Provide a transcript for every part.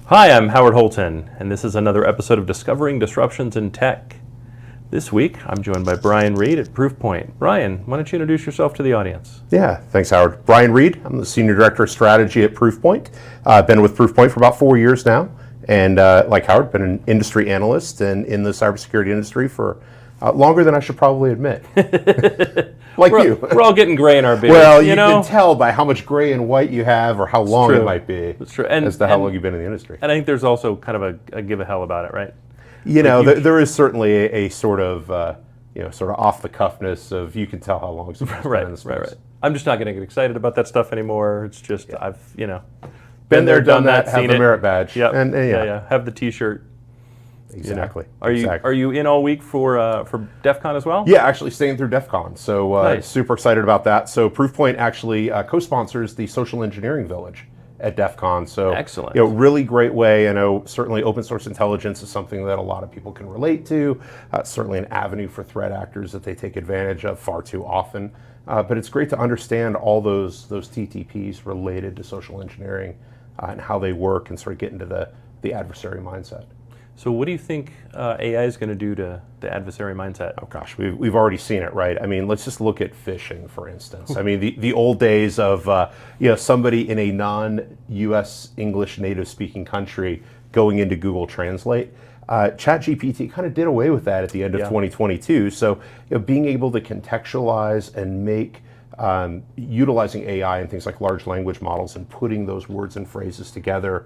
Hi, I'm Howard Holton, and this is another episode of Discovering Disruptions in Tech. This week, I'm joined by Brian Reed at Proofpoint. Brian, why don't you introduce yourself to the audience? Yeah, thanks, Howard. Brian Reed, I'm the Senior Director of Strategy at Proofpoint. I've been with Proofpoint for about 4 years now, and like Howard, been an industry analyst and in the cybersecurity industry for longer than I should probably admit. We're all getting gray in our beards. Well, you can tell by how much gray and white you have or how long it might be. That's true. As to how long you've been in the industry. And I think there's also kind of a give a hell about it, right? You know, there is certainly a sort of, sort of off the cuffness of you can tell how long it's been in the space. Right. I'm just not going to get excited about that stuff anymore. It's just, I've, been there, done that, have the merit badge. Yep. And have the T-shirt. Exactly. Are you in all week for DEF CON as well? Yeah, actually staying through DEF CON. So nice. Super excited about that. So Proofpoint actually co-sponsors the Social Engineering Village at DEF CON. So excellent. Really great way. I know certainly open source intelligence is something that a lot of people can relate to. Certainly an avenue for threat actors that they take advantage of far too often. But it's great to understand all those TTPs related to social engineering and how they work and sort of get into the adversary mindset. So what do you think AI is going to do to the adversary mindset? Oh gosh, we've already seen it, right? I mean, let's just look at phishing, for instance. I mean, the old days of somebody in a non-U.S. English native speaking country going into Google Translate. ChatGPT kind of did away with that at the end of 2022. So being able to contextualize and make utilizing AI and things like large language models and putting those words and phrases together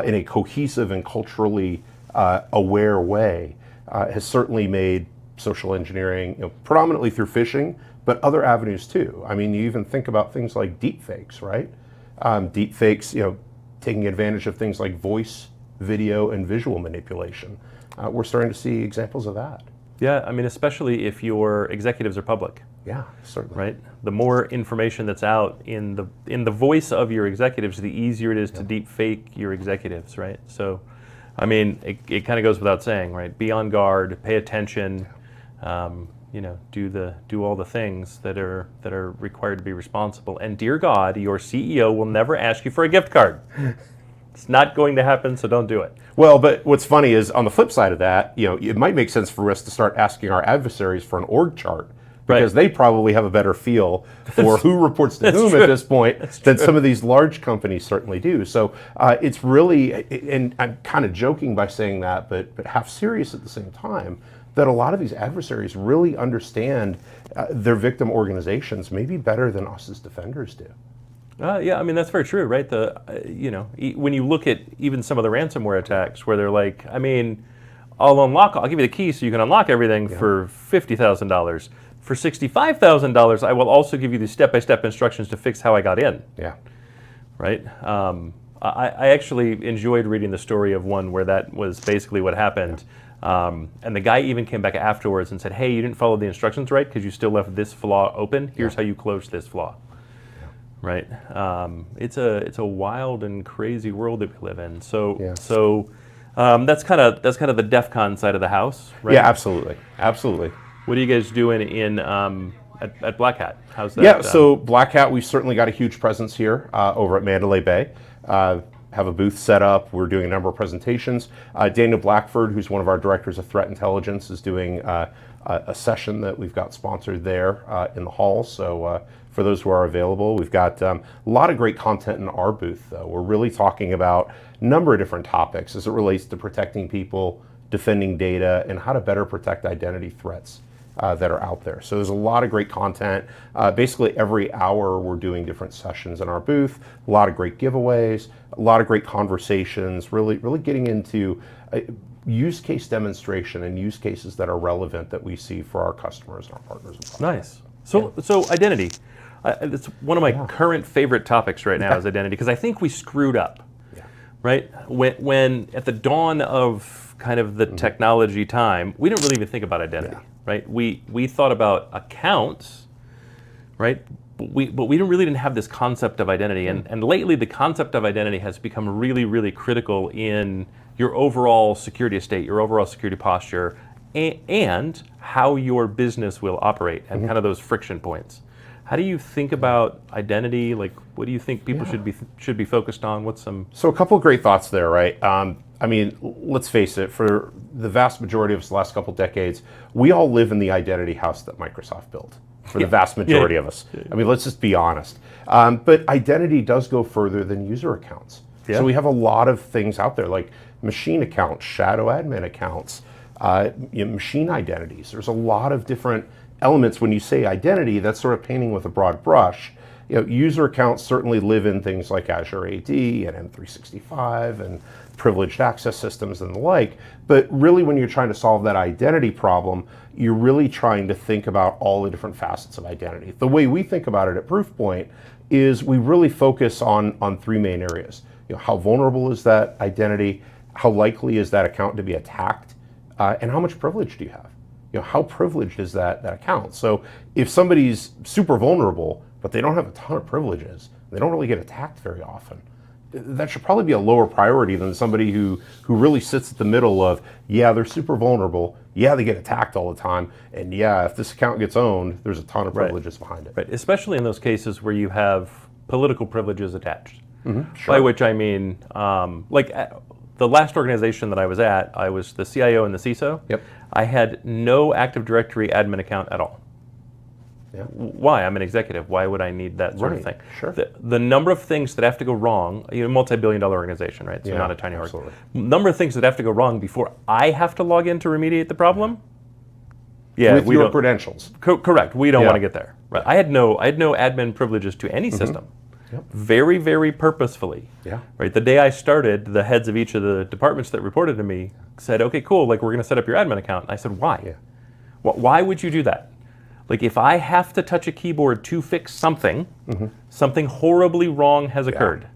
in a cohesive and culturally aware way has certainly made social engineering, predominantly through phishing, but other avenues too. I mean, you even think about things like deepfakes, right? Deepfakes, taking advantage of things like voice, video, and visual manipulation. We're starting to see examples of that. Yeah, I mean, especially if your executives are public. Yeah, certainly. Right? The more information that's out in the voice of your executives, the easier it is to deep fake your executives, right? So, I mean, it kind of goes without saying, right? Be on guard, pay attention, do all the things that are required to be responsible. And dear God, your CEO will never ask you for a gift card. It's not going to happen, so don't do it. Well, but what's funny is on the flip side of that, it might make sense for us to start asking our adversaries for an org chart. Because they probably have a better feel for who reports to whom at this point than some of these large companies certainly do. So it's really, and I'm kind of joking by saying that, but half serious at the same time, that a lot of these adversaries really understand their victim organizations maybe better than us as defenders do. Yeah, I mean, that's very true, right? When you look at even some of the ransomware attacks where they're like, I mean, I'll give you the key so you can unlock everything for $50,000. For $65,000, I will also give you the step-by-step instructions to fix how I got in. Yeah. Right? I actually enjoyed reading the story of one where that was basically what happened. And the guy even came back afterwards and said, hey, you didn't follow the instructions right because you still left this flaw open. Here's how you close this flaw. Yeah. Right? It's a wild and crazy world that we live in. So that's kind of the DEF CON side of the house, right? Yeah, absolutely. Absolutely. What are you guys doing at Blackhat? How's that? Yeah, so Blackhat, we've certainly got a huge presence here over at Mandalay Bay. Have a booth set up. We're doing a number of presentations. Daniel Blackford, who's one of our directors of threat intelligence, is doing a session that we've got sponsored there in the hall. So for those who are available, we've got a lot of great content in our booth, though. We're really talking about a number of different topics as it relates to protecting people, defending data, and how to better protect identity threats that are out there. So there's a lot of great content. Basically every hour we're doing different sessions in our booth, a lot of great giveaways, a lot of great conversations, really getting into use case demonstration and use cases that are relevant that we see for our customers and our partners. Nice. So identity. It's one of my current favorite topics right now is identity, because I think we screwed up. Right? When at the dawn of kind of the technology time, we didn't really even think about identity, right? We thought about accounts, right? But we really didn't have this concept of identity. And lately the concept of identity has become really, really critical in your overall security estate, your overall security posture, and how your business will operate and kind of those friction points. How do you think about identity? Like, what do you think people should be focused on? What's some? So a couple of great thoughts there, right? I mean, let's face it, for the vast majority of us the last couple decades, we all live in the identity house that Microsoft built, for the vast majority of us. I mean, let's just be honest. But identity does go further than user accounts. So we have a lot of things out there, like machine accounts, shadow admin accounts, machine identities. There's a lot of different elements. When you say identity, that's sort of painting with a broad brush. User accounts certainly live in things like Azure AD and M365 and privileged access systems and the like. But really, when you're trying to solve that identity problem, you're really trying to think about all the different facets of identity. The way we think about it at Proofpoint is we really focus on three main areas. How vulnerable is that identity? How likely is that account to be attacked? And how much privilege do you have? How privileged is that account? So if somebody's super vulnerable, but they don't have a ton of privileges, they don't really get attacked very often, that should probably be a lower priority than somebody who really sits at the middle of, yeah, they're super vulnerable, yeah, they get attacked all the time, and yeah, if this account gets owned, there's a ton of privileges behind it. Right, especially in those cases where you have political privileges attached. Sure. By which I mean, like the last organization that I was at, I was the CIO and the CISO. Yep. I had no Active Directory admin account at all. Yeah. Why? I'm an executive. Why would I need that sort of thing? Sure. The number of things that have to go wrong, multi-billion-dollar organization, right? So not a tiny org. Number of things that have to go wrong before I have to log in to remediate the problem. Yeah, with your credentials. Correct. We don't want to get there. Right. I had no admin privileges to any system. Yep. Very, very purposefully. Yeah. Right. The day I started, the heads of each of the departments that reported to me said, "Okay, cool. Like, we're going to set up your admin account." And I said, "Why? Yeah. Why would you do that? Like, if I have to touch a keyboard to fix something, something horribly wrong has occurred."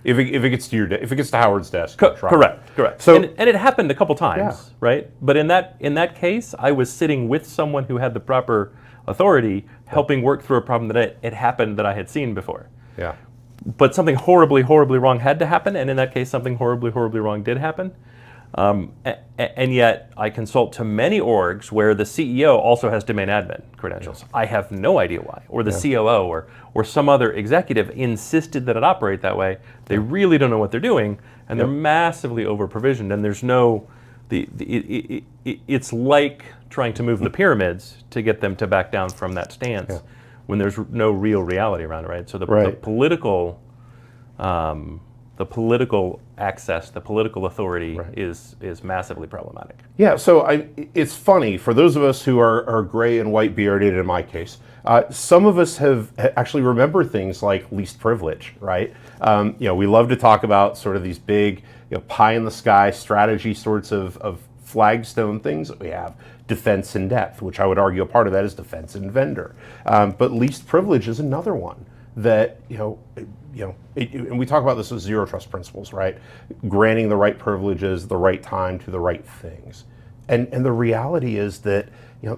If it gets to if it gets to Howard's desk, correct. So, and it happened a couple times, right? But in that case, I was sitting with someone who had the proper authority, helping work through a problem that it happened that I had seen before. Yeah. But something horribly, horribly wrong had to happen, and in that case, something horribly, horribly wrong did happen. And yet, I consult to many orgs where the CEO also has domain admin credentials. I have no idea why, or the COO or some other executive insisted that it operate that way. They really don't know what they're doing, and they're massively over-provisioned, and there's no... it's like trying to move the pyramids to get them to back down from that stance when there's no real reality around it, right? So the political access, the political authority is massively problematic. Yeah, so it's funny, for those of us who are gray and white bearded in my case, some of us have actually remember things like least privilege, right? We love to talk about sort of these big, pie in the sky strategy sorts of flagstone things that we have. Defense in depth, which I would argue a part of that is defense in vendor. But least privilege is another one that, and we talk about this as zero trust principles, right? Granting the right privileges, the right time to the right things. And the reality is that,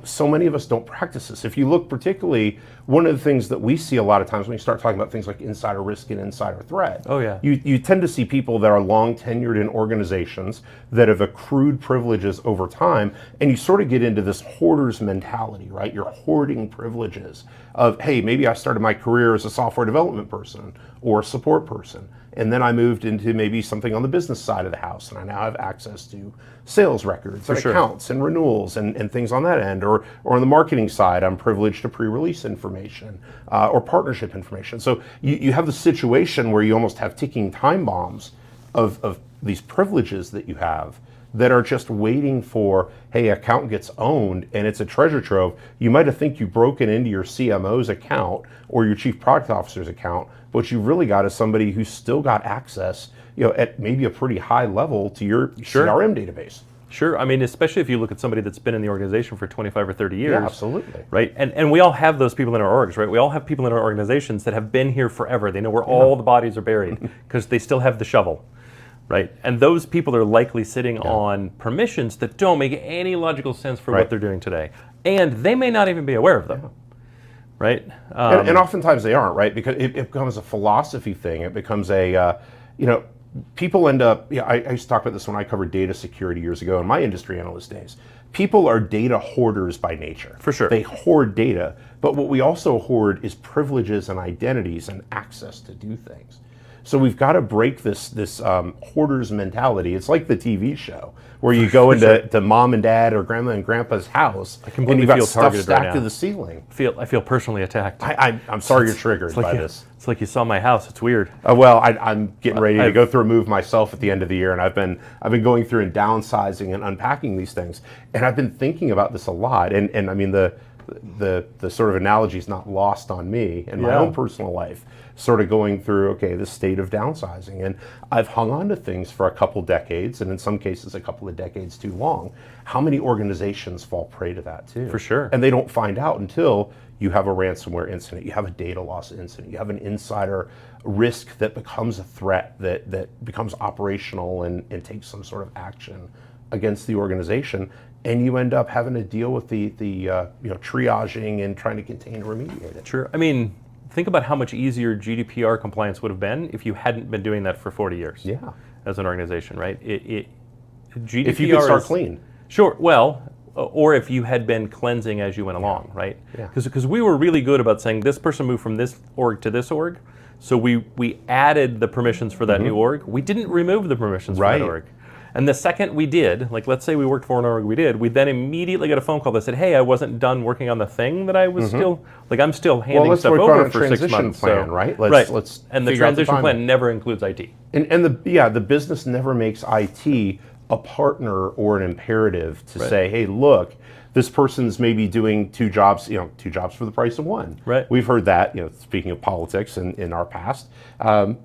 so many of us don't practice this. If you look particularly, one of the things that we see a lot of times when you start talking about things like insider risk and insider threat, you tend to see people that are long tenured in organizations that have accrued privileges over time, and you sort of get into this hoarder's mentality, right? You're hoarding privileges of, hey, maybe I started my career as a software development person or a support person, and then I moved into maybe something on the business side of the house, and I now have access to sales records and accounts and renewals and things on that end. Or on the marketing side, I'm privileged to pre-release information or partnership information. So you have the situation where you almost have ticking time bombs of these privileges that you have that are just waiting for, hey, account gets owned and it's a treasure trove. You might have think you've broken into your CMO's account or your chief product officer's account, but you've really got is somebody who's still got access, at maybe a pretty high level to your CRM database. Sure. I mean, especially if you look at somebody that's been in the organization for 25 or 30 years. Yeah, absolutely. Right? And we all have those people in our orgs, right? We all have people in our organizations that have been here forever. They know where all the bodies are buried because they still have the shovel, right? And those people are likely sitting on permissions that don't make any logical sense for what they're doing today. And they may not even be aware of them, right? And oftentimes they aren't, right? Because it becomes a philosophy thing. It becomes a, people end up, I used to talk about this when I covered data security years ago in my industry analyst days. People are data hoarders by nature. For sure. They hoard data, but what we also hoard is privileges and identities and access to do things. So we've got to break this hoarder's mentality. It's like the TV show where you go into mom and dad or grandma and grandpa's house and you've got stuff stacked to the ceiling. I feel personally attacked. I'm sorry you're triggered by this. It's like you saw my house. It's weird. Well, I'm getting ready to go through a move myself at the end of the year, and I've been going through and downsizing and unpacking these things, and I've been thinking about this a lot. And I mean the sort of analogy is not lost on me in my own personal life. Sort of going through, this state of downsizing, and I've hung on to things for a couple decades, and in some cases a couple of decades too long. How many organizations fall prey to that too? For sure. And they don't find out until you have a ransomware incident, you have a data loss incident, you have an insider risk that becomes a threat that becomes operational and takes some sort of action against the organization, and you end up having to deal with the triaging and trying to contain and remediate it. Sure. I mean, think about how much easier GDPR compliance would have been if you hadn't been doing that for 40 years. Yeah. As an organization, right? GDPR if you could start clean. Sure. Well, or if you had been cleansing as you went along, right? Yeah. Because we were really good about saying this person moved from this org to this org, so we added the permissions for that new org. We didn't remove the permissions for that org. And the second we did, like let's say we worked for an org we then immediately got a phone call that said, hey, I wasn't done working on the thing that I was still, I'm still handing stuff over for 6 months. Plan, so, right? Let's and the transition plan never includes IT. And the business never makes IT a partner or an imperative to say, hey, look, this person's maybe doing two jobs for the price of one. Right. We've heard that, speaking of politics in our past,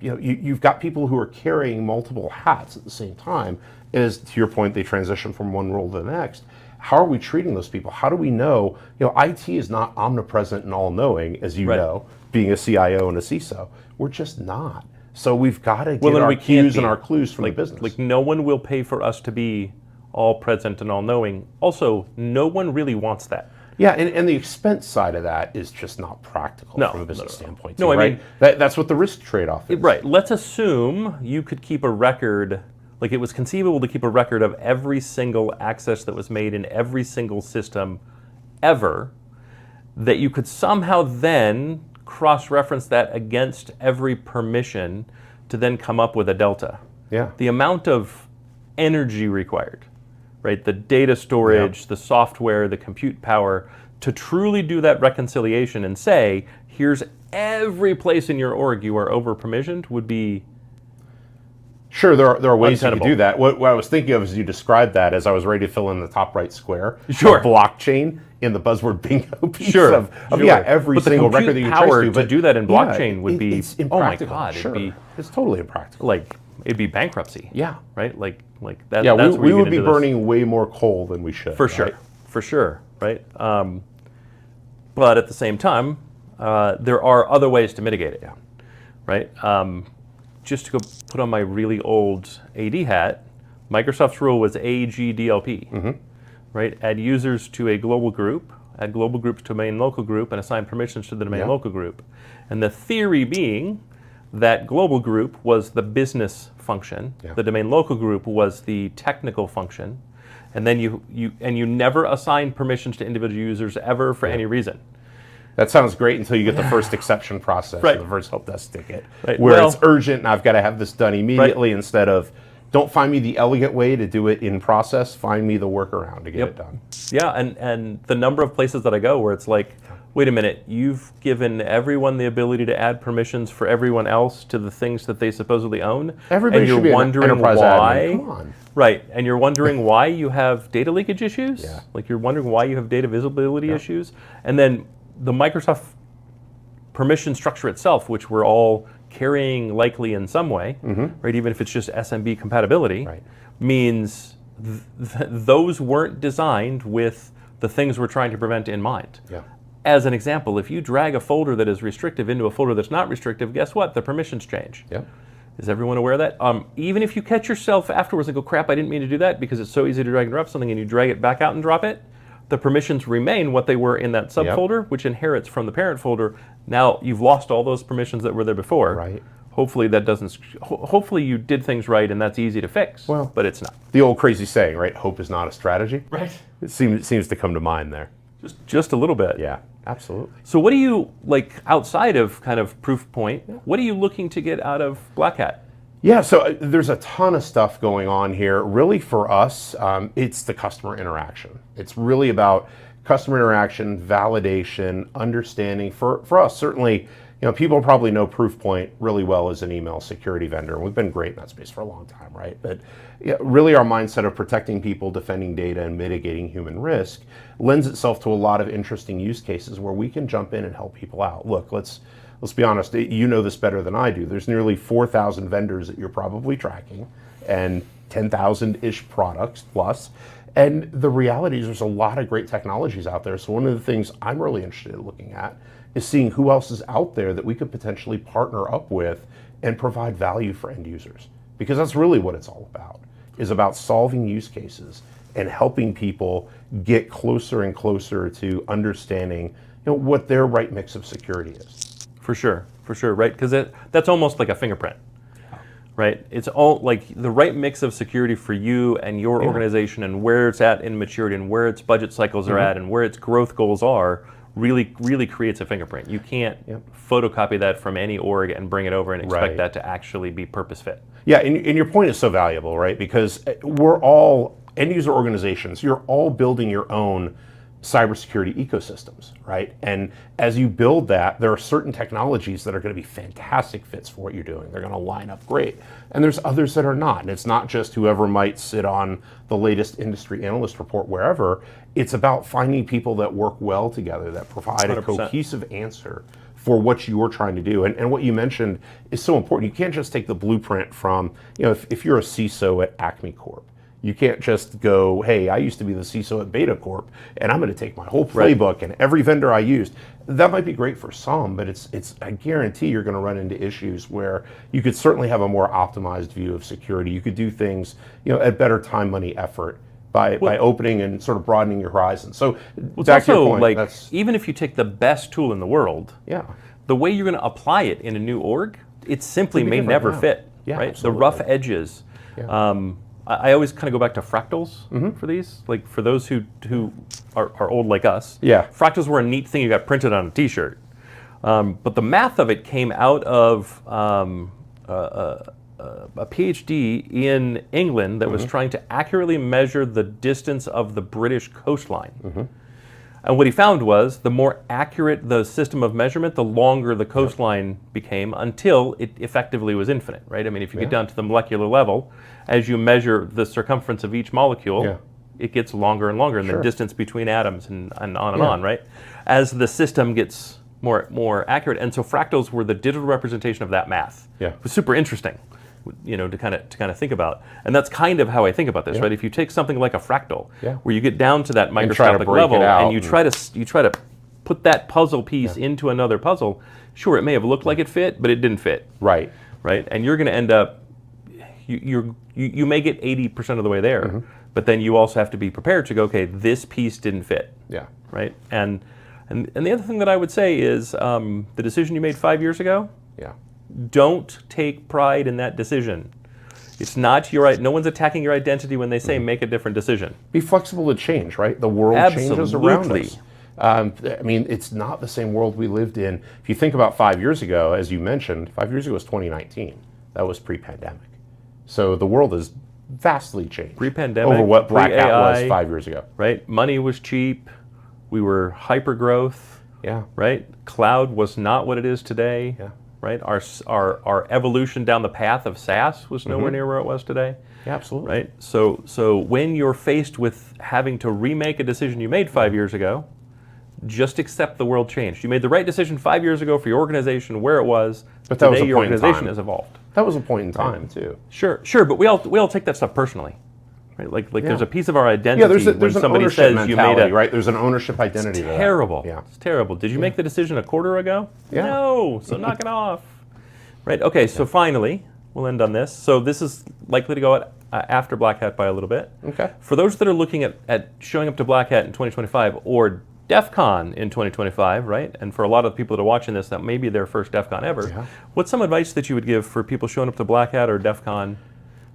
you've got people who are carrying multiple hats at the same time. As to your point, they transition from one role to the next. How are we treating those people? How do we know? IT is not omnipresent and all-knowing, as you know, being a CIO and a CISO. We're just not. So we've got to get our cues and our clues from the business. Like no one will pay for us to be all present and all knowing. Also, no one really wants that. Yeah, and the expense side of that is just not practical from a business standpoint. No, I mean, that's what the risk trade-off is. Right. Let's assume you could keep a record, like it was conceivable to keep a record of every single access that was made in every single system ever, that you could somehow then cross-reference that against every permission to then come up with a delta. Yeah. The amount of energy required, right? The data storage, the software, the compute power, to truly do that reconciliation and say, here's every place in your org you are over-permissioned would be Sure, there are ways you can do that. What I was thinking of as you described that, as I was ready to fill in the top right square, blockchain in the buzzword bingo piece of every single record that you trace to do that in blockchain would be, it's impractical. Oh my God, it's totally impractical. Like, it'd be bankruptcy. Yeah. Right? Like that. Yeah, that's we would be burning way more coal than we should. For sure, right? But at the same time, there are other ways to mitigate it, right? Just to go put on my really old AD hat, Microsoft's rule was AGDLP, right? Add users to a global group, add global groups to a main local group, and assign permissions to the domain local group. And the theory being that global group was the business function, the domain local group was the technical function, and then you never assign permissions to individual users ever for any reason. That sounds great until you get the first exception process, or the first help desk ticket, right. where it's urgent and I've got to have this done immediately instead of, don't find me the elegant way to do it in process, find me the workaround to get it done. Yeah, and the number of places that I go where it's like, wait a minute, you've given everyone the ability to add permissions for everyone else to the things that they supposedly own. Everybody should be an enterprise admin. Come on. Right, and you're wondering why you have data leakage issues? Yeah. Like you're wondering why you have data visibility issues? And then the Microsoft permission structure itself, which we're all carrying likely in some way, right? Even if it's just SMB compatibility, means those weren't designed with the things we're trying to prevent in mind. Yeah. As an example, if you drag a folder that is restrictive into a folder that's not restrictive, guess what? The permissions change. Yeah. Is everyone aware of that? Even if you catch yourself afterwards and go, crap, I didn't mean to do that, because it's so easy to drag and drop something and you drag it back out and drop it, the permissions remain what they were in that subfolder, which inherits from the parent folder. Now you've lost all those permissions that were there before. Right. Hopefully that doesn't. Hopefully you did things right, and that's easy to fix. Well, but it's not. The old crazy saying, right? Hope is not a strategy. Right. It seems to come to mind there. Just a little bit. Yeah, absolutely. So what do you like outside of kind of Proofpoint? What are you looking to get out of Blackhat? Yeah, so there's a ton of stuff going on here. Really, for us, it's the customer interaction. It's really about customer interaction, validation, understanding. For us, certainly, people probably know Proofpoint really well as an email security vendor, and we've been great in that space for a long time, right? But really, our mindset of protecting people, defending data, and mitigating human risk lends itself to a lot of interesting use cases where we can jump in and help people out. Look, let's be honest, you know this better than I do. There's nearly 4,000 vendors that you're probably tracking and 10,000-ish products plus. And the reality is there's a lot of great technologies out there. So one of the things I'm really interested in looking at is seeing who else is out there that we could potentially partner up with and provide value for end users. Because that's really what it's all about, is about solving use cases and helping people get closer and closer to understanding what their right mix of security is. For sure, right? Because that's almost like a fingerprint, right? It's all like the right mix of security for you and your organization, and where it's at in maturity, and where its budget cycles are at, and where its growth goals are. Really creates a fingerprint. You can't photocopy that from any org and bring it over and expect that to actually be purpose fit. Yeah, and your point is so valuable, right? Because we're all end user organizations. You're all building your own cybersecurity ecosystems, right? And as you build that, there are certain technologies that are going to be fantastic fits for what you're doing. They're going to line up great. And there's others that are not. And it's not just whoever might sit on the latest industry analyst report wherever. It's about finding people that work well together, that provide 100%. A cohesive answer for what you're trying to do. And what you mentioned is so important. You can't just take the blueprint from, if you're a CISO at Acme Corp, you can't just go, hey, I used to be the CISO at Beta Corp, and I'm going to take my whole playbook and every vendor I used. That might be great for some, but it's I guarantee you're going to run into issues where you could certainly have a more optimized view of security. You could do things, at better time, money, effort by opening and sort of broadening your horizon. So back to your point, even if you take the best tool in the world, the way you're going to apply it in a new org, it simply may never fit. Right? Absolutely. The rough edges. I always kind of go back to fractals for these. Like for those who are old like us, fractals were a neat thing you got printed on a t-shirt. But the math of it came out of a PhD in England that was trying to accurately measure the distance of the British coastline. And what he found was the more accurate the system of measurement, the longer the coastline became until it effectively was infinite, right? I mean, if you get down to the molecular level, as you measure the circumference of each molecule, it gets longer and longer, and the distance between atoms and on and on, right? As the system gets more accurate. And so fractals were the digital representation of that math. It was super interesting, to kind of think about. And that's kind of how I think about this, right? If you take something like a fractal, where you get down to that microscopic level and you try to put that puzzle piece into another puzzle, sure, it may have looked like it fit, but it didn't fit. Right? And you're going to end up, you may get 80% of the way there, but then you also have to be prepared to go, okay, this piece didn't fit. Right? And the other thing that I would say is the decision you made 5 years ago, don't take pride in that decision. It's not your, no one's attacking your identity when they say make a different decision. Be flexible to change, right? The world changes around us. I mean, it's not the same world we lived in. If you think about 5 years ago, as you mentioned, 5 years ago was 2019. That was pre-pandemic. So the world has vastly changed. Pre-pandemic, over what Blackhat was 5 years ago. Right? Money was cheap. We were hyper-growth. Right? Cloud was not what it is today. Right? Our evolution down the path of SaaS was nowhere near where it was today. Absolutely. Right? So when you're faced with having to remake a decision you made 5 years ago, just accept the world changed. You made the right decision 5 years ago for your organization where it was. But that today was a your point organization has evolved. That was a point in time too. Sure, but we all take that stuff personally. Right? Like there's a piece of our identity there's when somebody says you made a right. There's an ownership identity. It's terrible. It's terrible. Did you make the decision a quarter ago? No. So knock it off. Right. Okay. So finally, we'll end on this. So this is likely to go after Blackhat by a little bit. Okay. For those that are looking at showing up to Blackhat in 2025 or DEF CON in 2025, right? And for a lot of people that are watching this, that may be their first DEF CON ever. Yeah. What's some advice that you would give for people showing up to Blackhat or DEF CON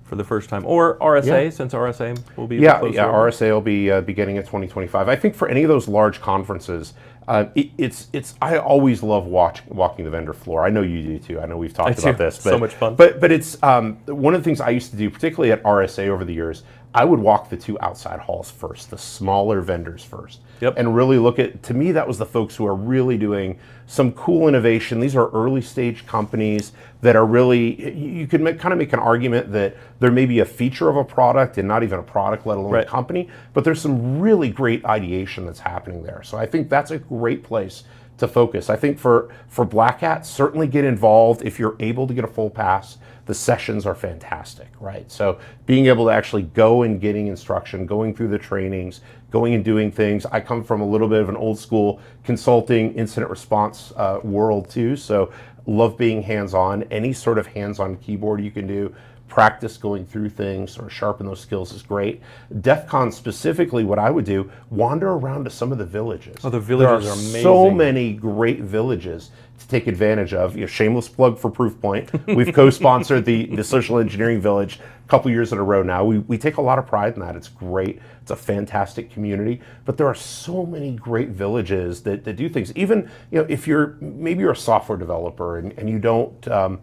for the first time? Or RSA, since RSA will be closer. Yeah, RSA will be beginning in 2025. I think for any of those large conferences, I always love walking the vendor floor. I know you do too. I know we've talked about this. But, so much fun. But it's one of the things I used to do, particularly at RSA over the years. I would walk the two outside halls first, the smaller vendors first, and really look at, to me, that was the folks who are really doing some cool innovation. These are early stage companies that are really, you could kind of make an argument that there may be a feature of a product and not even a product, let alone a company, but there's some really great ideation that's happening there. So I think that's a great place to focus. I think for Blackhat, certainly get involved if you're able to get a full pass. The sessions are fantastic, right? So being able to actually go and getting instruction, going through the trainings, going and doing things. I come from a little bit of an old school consulting incident response world too, so love being hands-on. Any sort of hands-on keyboard you can do, practice going through things or sharpen those skills is great. DEF CON specifically, what I would do, wander around to some of the villages. Oh, the villages are amazing. So many great villages to take advantage of. Shameless plug for Proofpoint. We've co-sponsored the social engineering village a couple years in a row now. We take a lot of pride in that. It's great. It's a fantastic community. But there are so many great villages that do things. Even if maybe you're a software developer and you don't.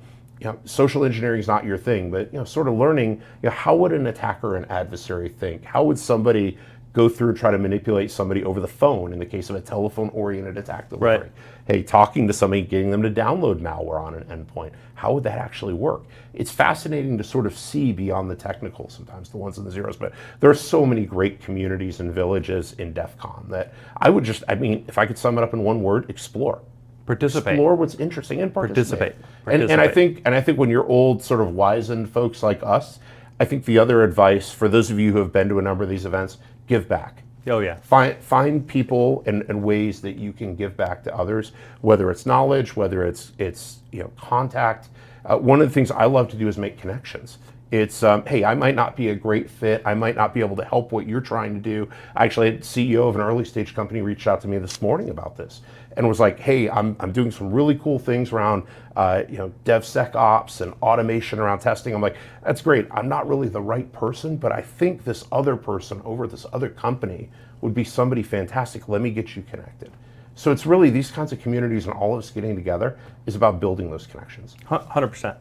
Social engineering is not your thing, but sort of learning, how would an attacker or an adversary think? How would somebody go through and try to manipulate somebody over the phone in the case of a telephone-oriented attack delivery? Right. Hey, talking to somebody, getting them to download malware on an endpoint. How would that actually work? It's fascinating to sort of see beyond the technical, sometimes the ones and the zeros, but there are so many great communities and villages in DEF CON that if I could sum it up in one word, explore. Participate. Explore what's interesting and participate. Participate. And I think when you're old, sort of wizened folks like us, I think the other advice for those of you who have been to a number of these events, give back. Oh yeah. Find people and ways that you can give back to others, whether it's knowledge, whether it's contact. One of the things I love to do is make connections. It's, hey, I might not be a great fit. I might not be able to help what you're trying to do. Actually, the CEO of an early stage company reached out to me this morning about this and was like, hey, I'm doing some really cool things around, DevSecOps and automation around testing. I'm like, that's great. I'm not really the right person, but I think this other person over at this other company would be somebody fantastic. Let me get you connected. So it's really these kinds of communities and all of us getting together is about building those connections. 100%.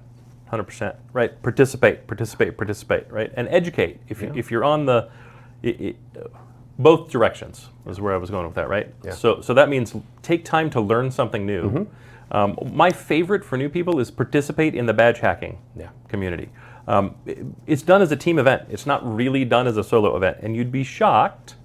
100%, right? Participate, right? And educate. If you're on the, both directions is where I was going with that, right? Yeah. So that means take time to learn something new. My favorite for new people is participate in the badge hacking community. It's done as a team event. It's not really done as a solo event. And you'd be shocked,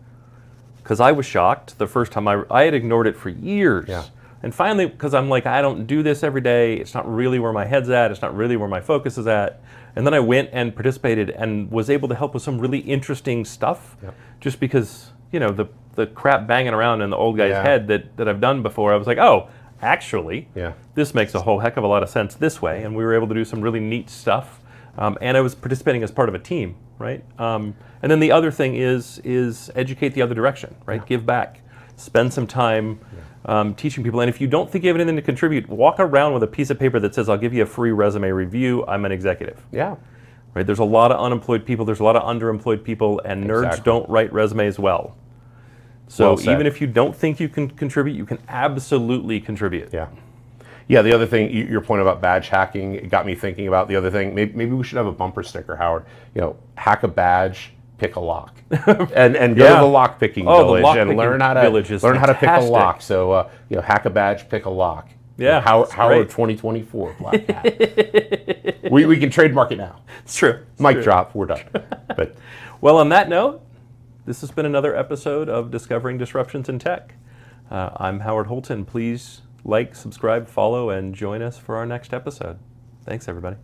because I was shocked the first time I had ignored it for years. Yeah. And finally, because I'm like, I don't do this every day. It's not really where my head's at. It's not really where my focus is at. And then I went and participated and was able to help with some really interesting stuff. Yep. Just because, the crap banging around in the old guy's head that I've done before, I was like, oh, actually, this makes a whole heck of a lot of sense this way. And we were able to do some really neat stuff. And I was participating as part of a team, right? And then the other thing is educate the other direction, right? Give back. Spend some time teaching people. And if you don't think you have anything to contribute, walk around with a piece of paper that says, I'll give you a free resume review. I'm an executive. Yeah. Right? There's a lot of unemployed people. There's a lot of underemployed people. And nerds don't write resumes well. So even if you don't think you can contribute, you can absolutely contribute. Yeah. Yeah, the other thing, your point about badge hacking, it got me thinking about the other thing. Maybe we should have a bumper sticker, Howard. Hack a badge, pick a lock, and go to the lock picking village and learn how to pick a lock. So hack a badge, pick a lock. Yeah, Howard 2024 Blackhat. we can trademark it now. It's true. Mic drop. We're done. But well, on that note, this has been another episode of Discovering Disruptions in Tech. I'm Howard Holton. Please like, subscribe, follow, and join us for our next episode. Thanks, everybody.